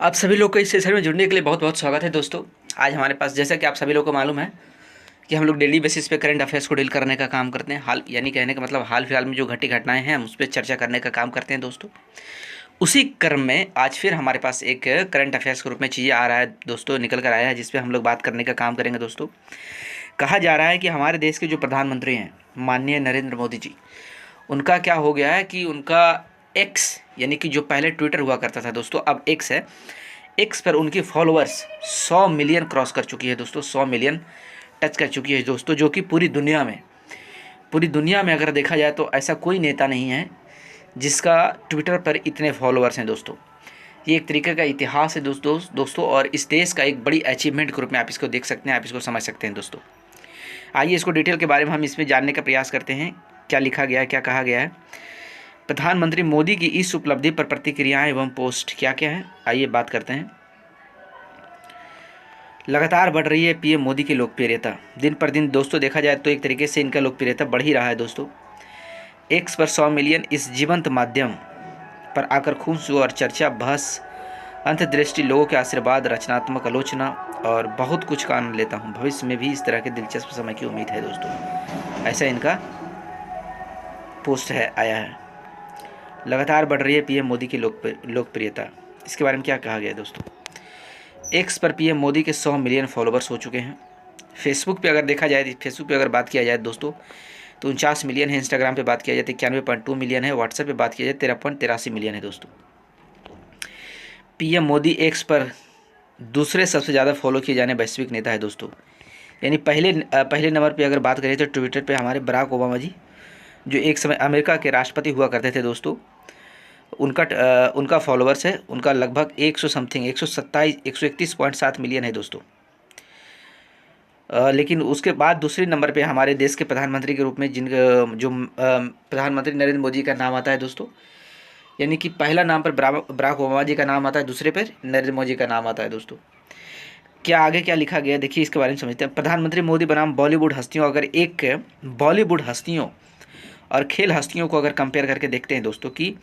आप सभी लोग को इस सेशन में जुड़ने के लिए बहुत बहुत स्वागत है दोस्तों। आज हमारे पास, जैसा कि आप सभी लोग को मालूम है कि हम लोग डेली बेसिस पे करंट अफेयर्स को डील करने का काम करते हैं। हाल यानी कहने का मतलब हाल फिलहाल में जो घटी घटनाएं हैं हम उस पर चर्चा करने का काम करते हैं दोस्तों। उसी क्रम में आज फिर हमारे पास एक करंट अफेयर्स के रूप में चीज़ें आ रहा है दोस्तों, निकल कर आया है, जिस पर हम लोग बात करने का काम करेंगे दोस्तों। कहा जा रहा है कि हमारे देश के जो प्रधानमंत्री हैं माननीय नरेंद्र मोदी जी, उनका क्या हो गया है कि उनका एक्स यानी कि जो पहले ट्विटर हुआ करता था दोस्तों, अब एक्स है। एक्स पर उनकी फॉलोअर्स 100 मिलियन क्रॉस कर चुकी है दोस्तों, 100 मिलियन टच कर चुकी है दोस्तों, जो कि पूरी दुनिया में अगर देखा जाए तो ऐसा कोई नेता नहीं है जिसका ट्विटर पर इतने फॉलोअर्स हैं दोस्तों। ये एक तरीके का इतिहास है दोस्तों, और इस देश का एक बड़ी अचीवमेंट के रूप में आप इसको देख सकते हैं, आप इसको समझ सकते हैं दोस्तों। आइए इसको डिटेल के बारे में हम इसमें जानने का प्रयास करते हैं। क्या लिखा गया है, क्या कहा गया है। प्रधानमंत्री मोदी की इस उपलब्धि पर प्रतिक्रियाएं एवं पोस्ट क्या क्या है, आइए बात करते हैं। लगातार बढ़ रही है पीएम मोदी की लोकप्रियता। दिन पर दिन दोस्तों देखा जाए तो एक तरीके से इनका लोकप्रियता बढ़ ही रहा है दोस्तों। एक्स पर 100 मिलियन इस जीवंत माध्यम पर आकर खूब हुआ और चर्चा, बहस, अंतर्दृष्टि, लोगों के आशीर्वाद, रचनात्मक आलोचना और बहुत कुछ का आनंद लेता हूँ। भविष्य में भी इस तरह के दिलचस्प समय की उम्मीद है दोस्तों। ऐसा इनका पोस्ट है, आया है। लगातार बढ़ रही है पीएम मोदी की लोकप्रियता। इसके बारे में क्या कहा गया है दोस्तों। एक्स पर पीएम मोदी के 100 मिलियन फॉलोवर्स हो चुके हैं। फेसबुक पे अगर देखा जाए, फेसबुक पे अगर बात किया जाए दोस्तों तो 49 मिलियन है। इंस्टाग्राम पे बात किया जाए 91.2 मिलियन है। व्हाट्सएप पे बात किया जाए 13.83 मिलियन है दोस्तों। पीएम मोदी एक्स पर दूसरे सबसे ज़्यादा फॉलो किए जाने वैश्विक नेता है दोस्तों। यानी पहले नंबर पे अगर बात करें तो ट्विटर पे हमारे बराक ओबामा जी, जो एक समय अमेरिका के राष्ट्रपति हुआ करते थे दोस्तों, उनका फॉलोअर्स है, उनका लगभग 131.7 मिलियन है दोस्तों। लेकिन उसके बाद दूसरे नंबर पे हमारे देश के प्रधानमंत्री के रूप में प्रधानमंत्री नरेंद्र मोदी का नाम आता है दोस्तों। यानी कि पहला नाम पर बराक ओबामा जी का नाम आता है, दूसरे पर नरेंद्र मोदी का नाम आता है दोस्तों। क्या आगे क्या लिखा गया देखिए, इसके बारे में समझते हैं। प्रधानमंत्री मोदी बनाम बॉलीवुड हस्तियों, अगर एक बॉलीवुड हस्तियों और खेल हस्तियों को अगर कंपेयर करके देखते हैं दोस्तों कि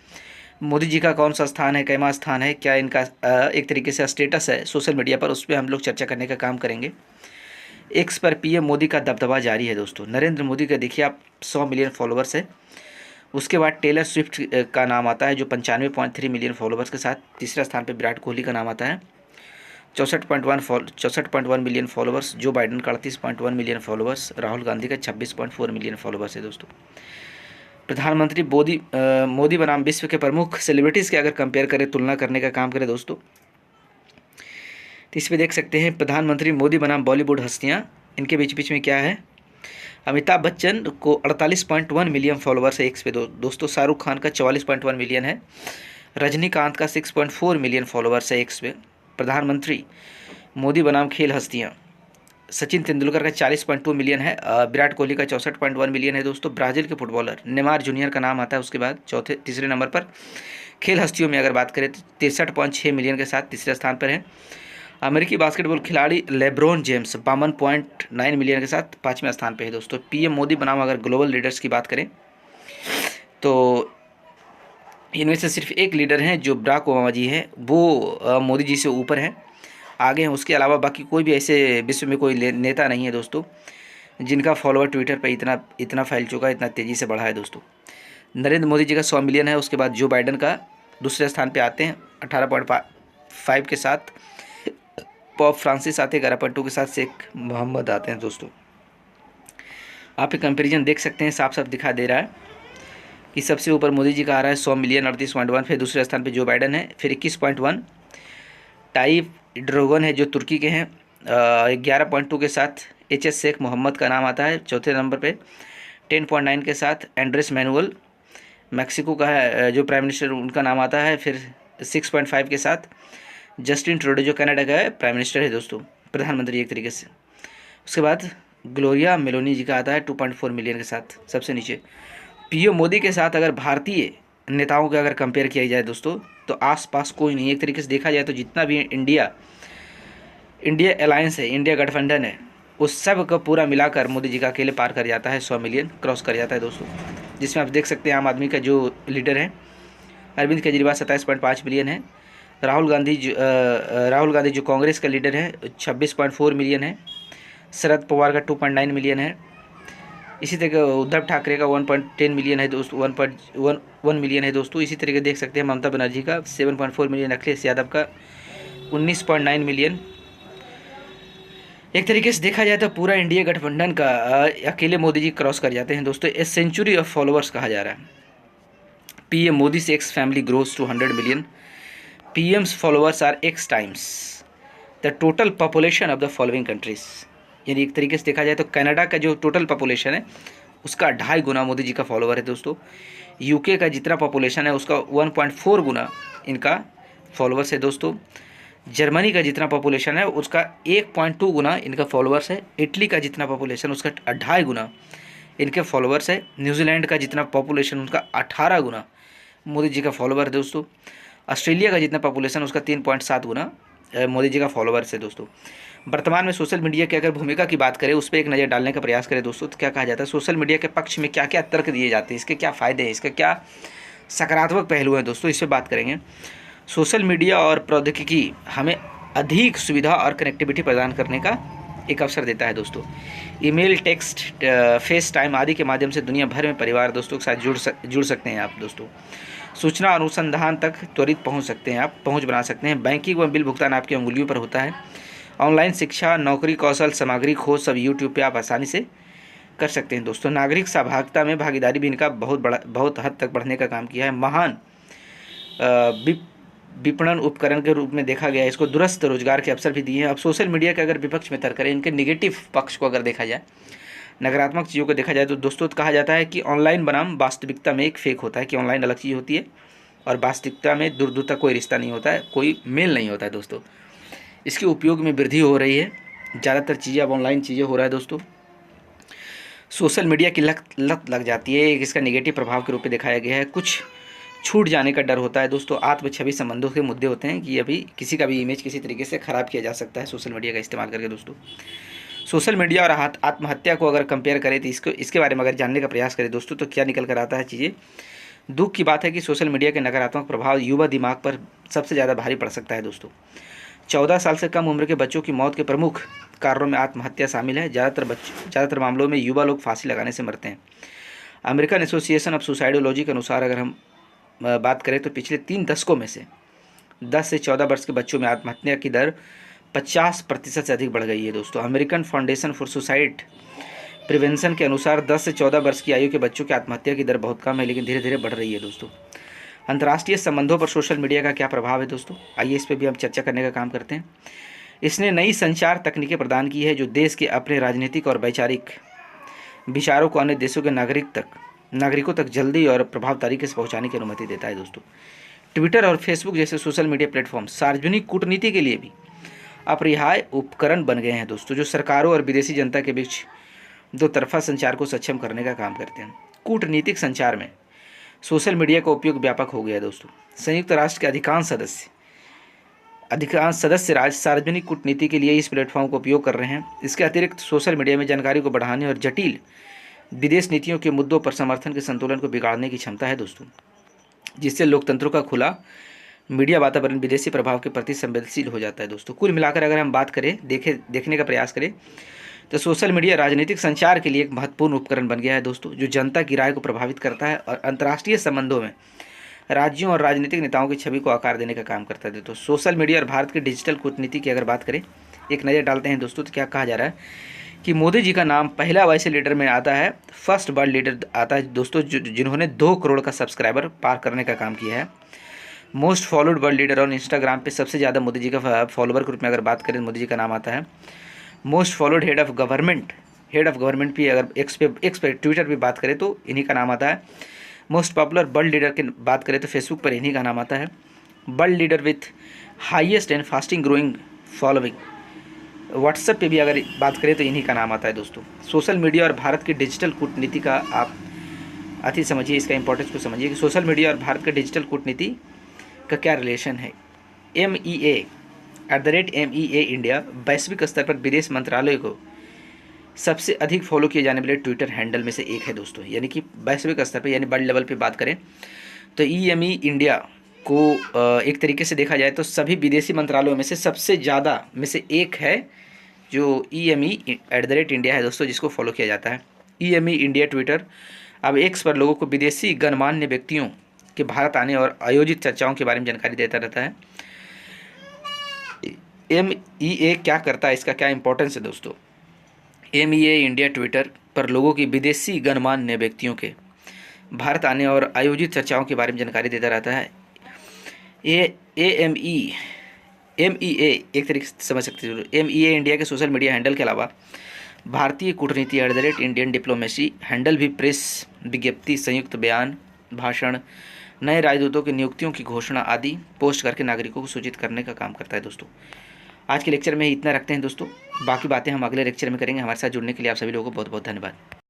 मोदी जी का कौन सा स्थान है, कैमा स्थान है, क्या इनका एक तरीके से स्टेटस है सोशल मीडिया पर, उस पर हम लोग चर्चा करने का काम करेंगे। एक्स पर पीएम मोदी का दबदबा जारी है दोस्तों। नरेंद्र मोदी का देखिए आप 100 मिलियन फॉलोअर्स है। उसके बाद टेलर स्विफ्ट का नाम आता है जो 95.3 मिलियन फॉलोअर्स के साथ। तीसरा स्थान पर विराट कोहली का नाम आता है 64.1 मिलियन फॉलोअर्स। जो बाइडन का 38.1 मिलियन फॉलोअर्स। राहुल गांधी का 26.4 मिलियन फॉलोअर्स है दोस्तों। प्रधानमंत्री मोदी बनाम विश्व के प्रमुख सेलिब्रिटीज़ के अगर कंपेयर करें, तुलना करने का काम करें दोस्तों, तो इस पर देख सकते हैं प्रधानमंत्री मोदी बनाम बॉलीवुड हस्तियां, इनके बीच में क्या है। अमिताभ बच्चन को 48.1 मिलियन फॉलोअर्स है एक्स पे दोस्तों। शाहरुख खान का 44.1 मिलियन है। रजनीकांत का 6.4 मिलियन फॉलोअर्स है एक्स पे। प्रधानमंत्री मोदी बनाम खेल हस्तियाँ, सचिन तेंदुलकर का 40.2 मिलियन है। विराट कोहली का 64.1 मिलियन है दोस्तों। ब्राज़ील के फुटबॉलर नेमार जूनियर का नाम आता है उसके बाद तीसरे नंबर पर। खेल हस्तियों में अगर बात करें तो 63.6 मिलियन के साथ तीसरे स्थान पर है। अमेरिकी बास्केटबॉल खिलाड़ी लेब्रॉन जेम्स 52.9 मिलियन के साथ पाँचवें स्थान पर है दोस्तों। पीएम मोदी बनाम अगर ग्लोबल लीडर्स की बात करें तो इनमें से सिर्फ एक लीडर हैं जो बराक ओबामा जी हैं, वो मोदी जी से ऊपर हैं, आगे हैं। उसके अलावा बाकी कोई भी ऐसे विश्व में कोई नेता नहीं है दोस्तों जिनका फॉलोअर ट्विटर पर इतना फैल चुका है, इतना तेज़ी से बढ़ा है दोस्तों। नरेंद्र मोदी जी का 100 मिलियन है। उसके बाद जो बाइडन का दूसरे स्थान पे आते हैं 18.5 के साथ। पॉप फ्रांसिस आते हैं 11.2 के साथ। शेख मोहम्मद आते हैं दोस्तों। आप ये कंपेरिजन देख सकते हैं, साफ साफ दिखा दे रहा है कि सबसे ऊपर मोदी जी का आ रहा है 100 मिलियन 38.1, फिर दूसरे स्थान पे जो बाइडन है, फिर 21.1 टाइप ड्रोगन है जो तुर्की के हैं 11.2 के साथ। एच शेख मोहम्मद का नाम आता है चौथे नंबर पे 10.9 के साथ। एंड्रेस मैनुअल मैक्सिको का है जो प्राइम मिनिस्टर, उनका नाम आता है फिर 6.5 के साथ। जस्टिन ट्रूडो जो कनाडा का है प्राइम मिनिस्टर है दोस्तों, प्रधानमंत्री एक तरीके से। उसके बाद ग्लोरिया मेलोनी जी का आता है 2.4 मिलियन के साथ सबसे नीचे। पीएम मोदी के साथ अगर भारतीय नेताओं का अगर कंपेयर किया जाए दोस्तों तो आसपास कोई नहीं। एक तरीके से देखा जाए तो जितना भी इंडिया अलायंस है, इंडिया गठबंधन है, उस सब का पूरा मिलाकर मोदी जी का अकेले पार कर जाता है, 100 मिलियन क्रॉस कर जाता है दोस्तों। जिसमें आप देख सकते हैं आम आदमी का जो लीडर है अरविंद केजरीवाल 27.5 मिलियन है। राहुल गांधी जो कांग्रेस का लीडर है 26.4 मिलियन है। शरद पवार का 2.9 मिलियन है। इसी तरह उद्धव ठाकरे का 1.10 मिलियन है दोस्तों, 1.1 मिलियन है दोस्तों। इसी तरीके देख सकते हैं ममता बनर्जी का 7.4 मिलियन, अखिलेश यादव का 19.9 मिलियन। एक तरीके से देखा जाए तो पूरा इंडिया गठबंधन का अकेले मोदी जी क्रॉस कर जाते हैं दोस्तों। ए सेंचुरी ऑफ फॉलोअर्स कहा जा रहा है। पीएम मोदी से x family grows to 100 million. PM's followers are x times the total population of the following countries. यानी एक तरीके से देखा जाए तो कनाडा का जो टोटल पॉपुलेशन है उसका 2.5 गुना मोदी जी का फॉलोवर है दोस्तों। यूके का जितना पॉपुलेशन है उसका 1.4 गुना इनका फॉलोवर्स है दोस्तों। जर्मनी का जितना पॉपुलेशन है उसका 1.2 गुना इनका फॉलोवर्स है। इटली का जितना पॉपुलेशन उसका 2.5 गुना इनके फॉलोवर्स है। न्यूजीलैंड का जितना पॉपुलेशन उसका 18 गुना मोदी जी का फॉलोवर है दोस्तों। ऑस्ट्रेलिया का जितना पॉपुलेशन उसका 3.7 गुना मोदी जी का फॉलोवर्स है दोस्तों। वर्तमान में सोशल मीडिया की अगर भूमिका की बात करें, उस पर एक नज़र डालने का प्रयास करें दोस्तों, तो क्या कहा जाता है सोशल मीडिया के पक्ष में क्या क्या तर्क दिए जाते हैं, इसके क्या फ़ायदे हैं, इसका क्या सकारात्मक पहलू हैं दोस्तों, इस पर बात करेंगे। सोशल मीडिया और प्रौद्योगिकी हमें अधिक सुविधा और कनेक्टिविटी प्रदान करने का एक अवसर देता है दोस्तों। ईमेल, टेक्स्ट, फेस टाइम आदि के माध्यम से दुनिया भर में परिवार दोस्तों के साथ जुड़ सकते हैं आप दोस्तों। सूचना अनुसंधान तक त्वरित पहुंच सकते हैं, आप पहुंच बना सकते हैं। बैंकिंग व बिल भुगतान आपकी उंगलियों पर होता है। ऑनलाइन शिक्षा, नौकरी, कौशल, सामग्री खोज सब यूट्यूब पे आप आसानी से कर सकते हैं दोस्तों। नागरिक सहभागिता में भागीदारी भी इनका बहुत हद तक बढ़ने का काम किया है। महान विपणन उपकरण के रूप में देखा गया है इसको। दूरस्थ रोजगार के अवसर भी दिए हैं। अब सोशल मीडिया के अगर विपक्ष में तर्क करें, इनके निगेटिव पक्ष को अगर देखा जाए, नकारात्मक चीज़ों को देखा जाए तो दोस्तों कहा जाता है कि ऑनलाइन बनाम वास्तविकता में एक फेक होता है, कि ऑनलाइन अलग चीज़ होती है और वास्तविकता में दूर दूर तक कोई रिश्ता नहीं होता है, कोई मेल नहीं होता है दोस्तों। इसके उपयोग में वृद्धि हो रही है, ज़्यादातर चीज़ें अब ऑनलाइन चीज़ें हो रहा है दोस्तों। सोशल मीडिया की लत लग जाती है, एक इसका निगेटिव प्रभाव के रूप में दिखाया गया है। कुछ छूट जाने का डर होता है दोस्तों। आत्म छवि संबंधों के मुद्दे होते हैं कि अभी किसी का भी इमेज किसी तरीके से ख़राब किया जा सकता है सोशल मीडिया का इस्तेमाल करके दोस्तों। सोशल मीडिया और आत्महत्या को अगर कंपेयर करें तो इसके बारे में अगर जानने का प्रयास करें दोस्तों तो क्या निकल कर आता है चीज़ें। दुख की बात है कि सोशल मीडिया के नकारात्मक प्रभाव युवा दिमाग पर सबसे ज़्यादा भारी पड़ सकता है दोस्तों। 14 साल से कम उम्र के बच्चों की मौत के प्रमुख कारणों में आत्महत्या शामिल है। ज़्यादातर मामलों में युवा लोग फांसी लगाने से मरते हैं। अमेरिकन एसोसिएशन ऑफ सुसाइडोलॉजी के अनुसार अगर हम बात करें तो पिछले 3 दशकों में से 10 से 14 वर्ष के बच्चों में आत्महत्या की दर 50% से अधिक बढ़ गई है दोस्तों। American foundation for suicide prevention के अनुसार 10 से 14 वर्ष की आयु के बच्चों की आत्महत्या की दर बहुत कम है, लेकिन धीरे धीरे बढ़ रही है दोस्तों। अंतर्राष्ट्रीय संबंधों पर सोशल मीडिया का क्या प्रभाव है दोस्तों, आइए इस पर भी हम चर्चा करने का काम करते हैं। इसने नई संचार तकनीकें प्रदान की है जो देश के अपने राजनीतिक और वैचारिक विचारों को अन्य देशों के नागरिकों तक जल्दी और प्रभाव तरीके से पहुंचाने की अनुमति देता है दोस्तों। ट्विटर और फेसबुक जैसे सोशल मीडिया प्लेटफॉर्म सार्वजनिक कूटनीति के लिए भी अपरिहार्य उपकरण बन गए हैं दोस्तों, जो सरकारों और विदेशी जनता के बीच दो तरफा संचार को सक्षम करने का काम करते हैं। कूटनीतिक संचार में सोशल मीडिया का उपयोग व्यापक हो गया है दोस्तों। संयुक्त राष्ट्र के अधिकांश सदस्य राज्य सार्वजनिक कूटनीति के लिए इस प्लेटफॉर्म का उपयोग कर रहे हैं। इसके अतिरिक्त सोशल मीडिया में जानकारी को बढ़ाने और जटिल विदेश नीतियों के मुद्दों पर समर्थन के संतुलन को बिगाड़ने की क्षमता है दोस्तों, जिससे लोकतंत्रों का खुला मीडिया वातावरण विदेशी प्रभाव के प्रति संवेदनशील हो जाता है दोस्तों। कुल मिलाकर अगर हम बात करें, देखने का प्रयास करें तो सोशल मीडिया राजनीतिक संचार के लिए एक महत्वपूर्ण उपकरण बन गया है दोस्तों, जो जनता की राय को प्रभावित करता है और अंतर्राष्ट्रीय संबंधों में राज्यों और राजनीतिक नेताओं की छवि को आकार देने का काम करता है। तो सोशल मीडिया और भारत की डिजिटल कूटनीति की अगर बात करें, एक नज़र डालते हैं दोस्तों, तो क्या कहा जा रहा है कि मोदी जी का नाम पहला वैसे लीडर में आता है, फर्स्ट वर्ल्ड लीडर आता है दोस्तों, जिन्होंने 2 करोड़ का सब्सक्राइबर पार करने का काम किया है। Most followed world leader on Instagram पे सबसे ज़्यादा मोदी जी का फॉलोवर के रूप में अगर बात करें मोदी जी का नाम आता है। Most followed head of government भी अगर एक्स पे ट्विटर पे बात करें तो इन्हीं का नाम आता है। मोस्ट पॉपुलर वर्ल्ड लीडर की बात करें तो फेसबुक पर इन्हीं का नाम आता है। World leader with highest and fasting growing following WhatsApp पे भी अगर बात करें तो इन्हीं का नाम आता है दोस्तों। सोशल मीडिया और भारत की डिजिटल कूटनीति का आप अति समझिए, इसका इंपॉर्टेंस को समझिए कि सोशल मीडिया और भारत की डिजिटल कूटनीति का क्या रिलेशन है। MEA इंडिया वैश्विक स्तर पर विदेश मंत्रालय को सबसे अधिक फॉलो किए जाने वाले ट्विटर हैंडल में से एक है दोस्तों, यानी कि वैश्विक स्तर पर यानी वर्ल्ड लेवल पे बात करें तो EME इंडिया को एक तरीके से देखा जाए तो सभी विदेशी मंत्रालयों में से सबसे ज़्यादा में से एक है जो EME@इंडिया है दोस्तों, जिसको फॉलो किया जाता है। EME इंडिया ट्विटर अब एक्स पर लोगों को विदेशी गणमान्य व्यक्तियों के भारत आने और आयोजित चर्चाओं के बारे में जानकारी देता रहता है। MEA क्या करता है, इसका क्या इंपॉर्टेंस है दोस्तों। MEA इंडिया ट्विटर पर लोगों की विदेशी गणमान्य व्यक्तियों के भारत आने और आयोजित चर्चाओं के बारे में जानकारी देता रहता है। MEA एक तरीके से समझ सकते हो। MEA इंडिया के सोशल मीडिया हैंडल के अलावा भारतीय कूटनीति @इंडियन डिप्लोमेसी हैंडल भी प्रेस विज्ञप्ति, संयुक्त बयान, भाषण, नए राजदूतों की नियुक्तियों की घोषणा आदि पोस्ट करके नागरिकों को सूचित करने का काम करता है दोस्तों। आज के लेक्चर में इतना रखते हैं दोस्तों, बाकी बातें हम अगले लेक्चर में करेंगे। हमारे साथ जुड़ने के लिए आप सभी लोगों को बहुत बहुत धन्यवाद।